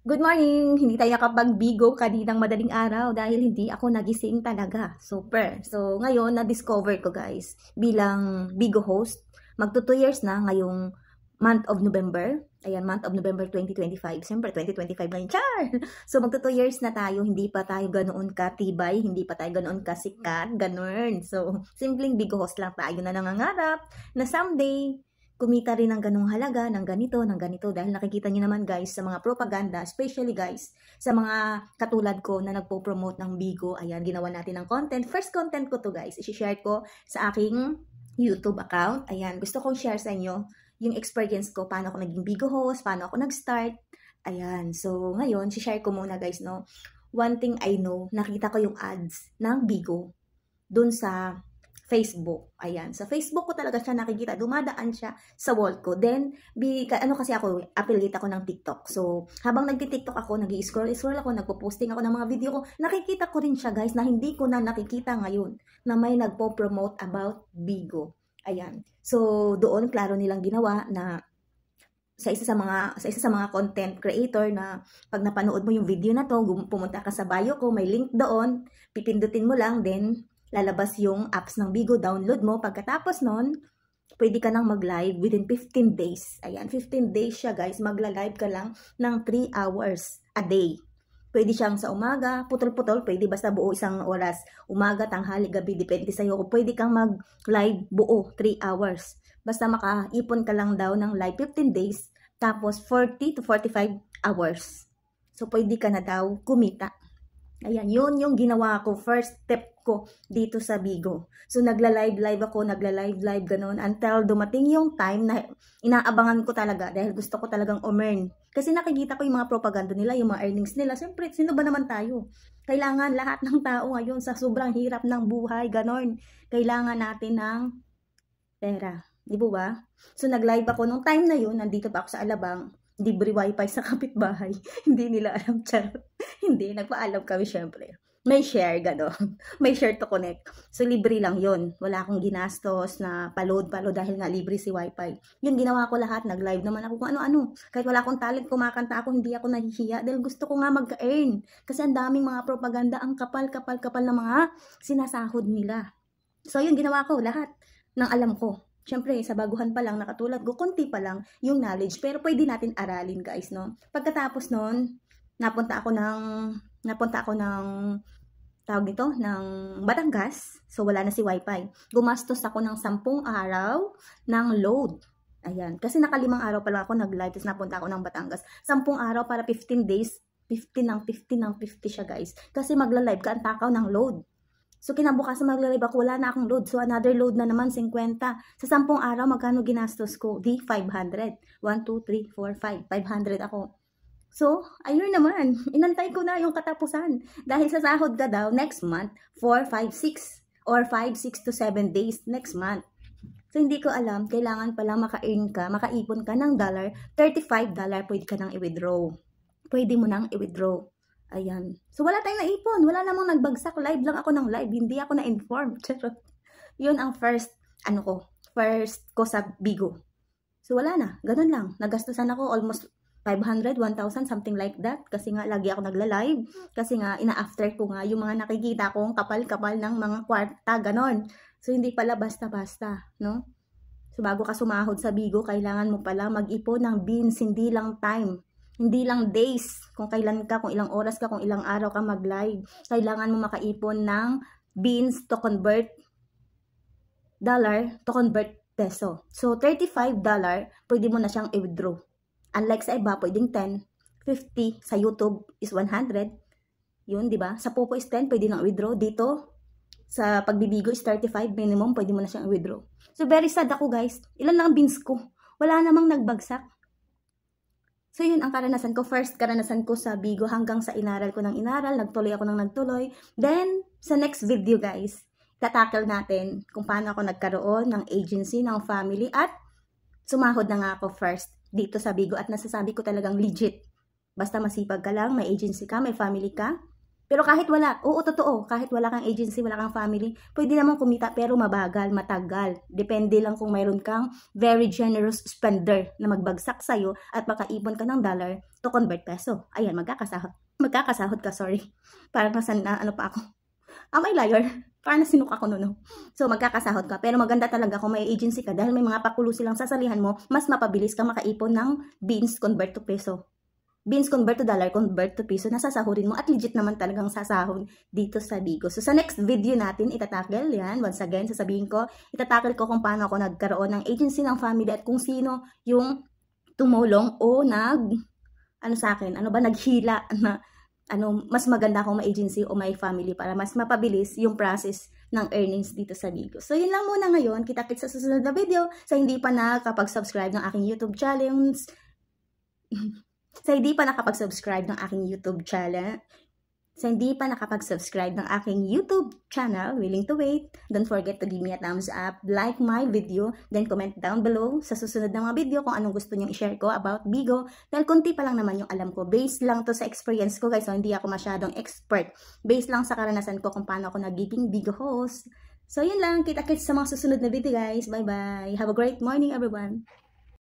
Good morning! Hindi tayo nakapag-bigo kaninang madaling araw dahil hindi ako nagising talaga. Super! So, ngayon, na-discover ko guys, bilang Bigo host, magto 2 years na ngayong month of November. Ayan, month of November 2025. Siyempre, 2025 na yun. Char! So, magto 2 years na tayo, hindi pa tayo ganoon katibay, hindi pa tayo ganoon kasikat, ganoon. So, simpleng Bigo host lang tayo na nangangarap na someday, kumita rin ng ganung halaga, ng ganito, dahil nakikita niyo naman guys sa mga propaganda, especially guys, sa mga katulad ko na nagpo-promote ng Bigo, ayan, ginawa natin ng content. First content ko to guys, i-share ko sa aking YouTube account. Ayan, gusto kong share sa inyo yung experience ko, paano ako naging Bigo host, paano ako nag-start. Ayan, so ngayon, i-share ko muna guys, no. One thing I know, nakita ko yung ads ng Bigo dun sa Facebook. Ayan. Sa Facebook ko talaga siya nakikita. Dumadaan siya sa wall ko. Then, kasi ako, affiliate ako ng TikTok. So, habang nagti-TikTok ako, nag-i-scroll ako, nagpo-posting ako ng mga video ko, nakikita ko rin siya guys na hindi ko na nakikita ngayon na may nagpo-promote about Bigo. Ayan. So, doon, klaro nilang ginawa na sa isa sa mga content creator na pag napanood mo yung video na to, pumunta ka sa bio ko, may link doon, pipindutin mo lang, then lalabas yung apps ng Bigo, download mo. Pagkatapos nun, pwede ka nang mag-live within 15 days. Ayan, 15 days siya guys. Magla-live ka lang ng 3 hours a day. Pwede siyang sa umaga, putol-putol, pwede basta buo isang oras. Umaga, tanghali, gabi, depende sa'yo. Kung pwede kang mag-live buo 3 hours. Basta makaipon ka lang daw ng live 15 days, tapos 40 to 45 hours. So, pwede ka na daw kumita. Ayan, yun yung ginawa ko, first step ko dito sa Bigo. So, nagla-live ako, ganun, until dumating yung time na inaabangan ko talaga dahil gusto ko talagang umern. Kasi nakikita ko yung mga propaganda nila, yung mga earnings nila. Siyempre, sino ba naman tayo? Kailangan lahat ng tao ngayon sa sobrang hirap ng buhay, ganun. Kailangan natin ng pera. Di ba? So, nag-live ako nung time na yun, nandito pa ako sa Alabang, libre wifi sa kapitbahay. Hindi nila alam, charot. Hindi, nagpaalam kami syempre. May share, gano'n. May share to connect. So, libre lang yon. Wala akong ginastos na paload dahil nga libre si wifi. Yun, ginawa ko lahat. Nag-live naman ako kung ano-ano. Kahit wala akong talent, kumakanta ako, hindi ako nahihiya. Dahil gusto ko nga mag-earn. Kasi ang daming mga propaganda, ang kapal na mga sinasahod nila. So, yun, ginawa ko lahat ng alam ko. Siyempre, sa baguhan pa lang, nakatulad ko, konti pa lang yung knowledge. Pero pwede natin aralin, guys, no? Pagkatapos nun, napunta ako ng tawag nito, ng Batangas. So, wala na si wifi. Gumastos ako ng 10 araw ng load. Ayan. Kasi naka5 araw pa lang ako nag-live, tapos napunta ako ng Batangas. 10 araw para 15 days. 50 siya, guys. Kasi magla-live ka, ang takaw ng load. So, kinabukasan magla-live ako, wala na akong load. So, another load na naman, 50. Sa 10 araw, magkano ginastos ko? Di, 500. 1, 2, 3, 4, 5. 500 ako. So, ayun naman. Inantay ko na yung katapusan. Dahil sa sahod ka daw, next month, 4, 5, 6. Or 5, 6 to 7 days next month. So, hindi ko alam, kailangan palang maka-earn ka, makaipon ka ng $35, pwede ka nang i-withdraw. Pwede mo nang i-withdraw. Ayan. So, wala tayong naipon. Wala namang nagbagsak. Live lang ako ng live. Hindi ako na-inform. Yun ang first ko sa Bigo. So, wala na. Ganun lang. Nagastusan ako almost 500, 1,000, something like that. Kasi nga, lagi ako nagla-live. Kasi nga, ina-after ko nga yung mga nakikita kong kapal-kapal ng mga kwarta. Ganon. So, hindi pala basta-basta. No? So, bago ka sumahod sa Bigo, kailangan mo pala mag-ipon ng beans. Hindi lang time. Hindi lang days, kung kailan ka, kung ilang oras ka, kung ilang araw ka mag-live. Kailangan mo makaipon ng beans to convert dollar to convert peso. So, $35, pwede mo na siyang i-withdraw. Unlike sa iba, pwedeng 10, 50, sa YouTube is 100. Yun, di ba? Sa Popo is 10, pwede nang i-withdraw. Dito, sa Pagbibigo is 35 minimum, pwede mo na siyang i-withdraw. So, very sad ako guys. Ilan lang ang beans ko? Wala namang nagbagsak. So, yun ang karanasan ko. First, karanasan ko sa Bigo hanggang sa inaral ko ng inaral. Nagtuloy ako ng nagtuloy. Then, sa next video guys, tatakil natin kung paano ako nagkaroon ng agency, ng family, at sumahod na nga ako first dito sa Bigo. At nasasabi ko talagang legit. Basta masipag ka lang, may agency ka, may family ka, Pero kahit wala, oo, totoo, kahit wala kang agency, wala kang family, pwede naman kumita pero mabagal, matagal. Depende lang kung mayroon kang very generous spender na magbagsak sa'yo at makaipon ka ng dollar to convert peso. Ayan, magkakasahod ka, sorry. Parang ano pa ako. Am I liar? Parang nasinok ako no. So, magkakasahod ka. Pero maganda talaga kung may agency ka dahil may mga pakulo silang sasalihan mo, mas mapabilis ka makaipon ng beans convert to peso. Beans convert to dollar, convert to peso, nasasahurin mo at legit naman talagang sasahod dito sa Bigo. So sa next video natin, itatackle yan. Once again, sasabihin ko, itatackle ko kung paano ako nagkaroon ng agency ng family at kung sino yung tumulong o naghila na mas maganda kung may agency o may family para mas mapabilis yung process ng earnings dito sa Bigo. So yun lang muna ngayon. Kita-kits sa susunod na video. Sa hindi pa nakapag-subscribe ng aking YouTube channel, sa hindi pa nakapag-subscribe ng aking YouTube channel, willing to wait, don't forget to give me a thumbs up, like my video, then comment down below sa susunod na mga video kung anong gusto nyong i-share ko about Bigo. Dahil konti pa lang naman yung alam ko. Based lang to sa experience ko guys, so hindi ako masyadong expert. Based lang sa karanasan ko kung paano ako nagiging Bigo host. So yun lang, kita-kits sa mga susunod na video guys. Bye-bye. Have a great morning everyone.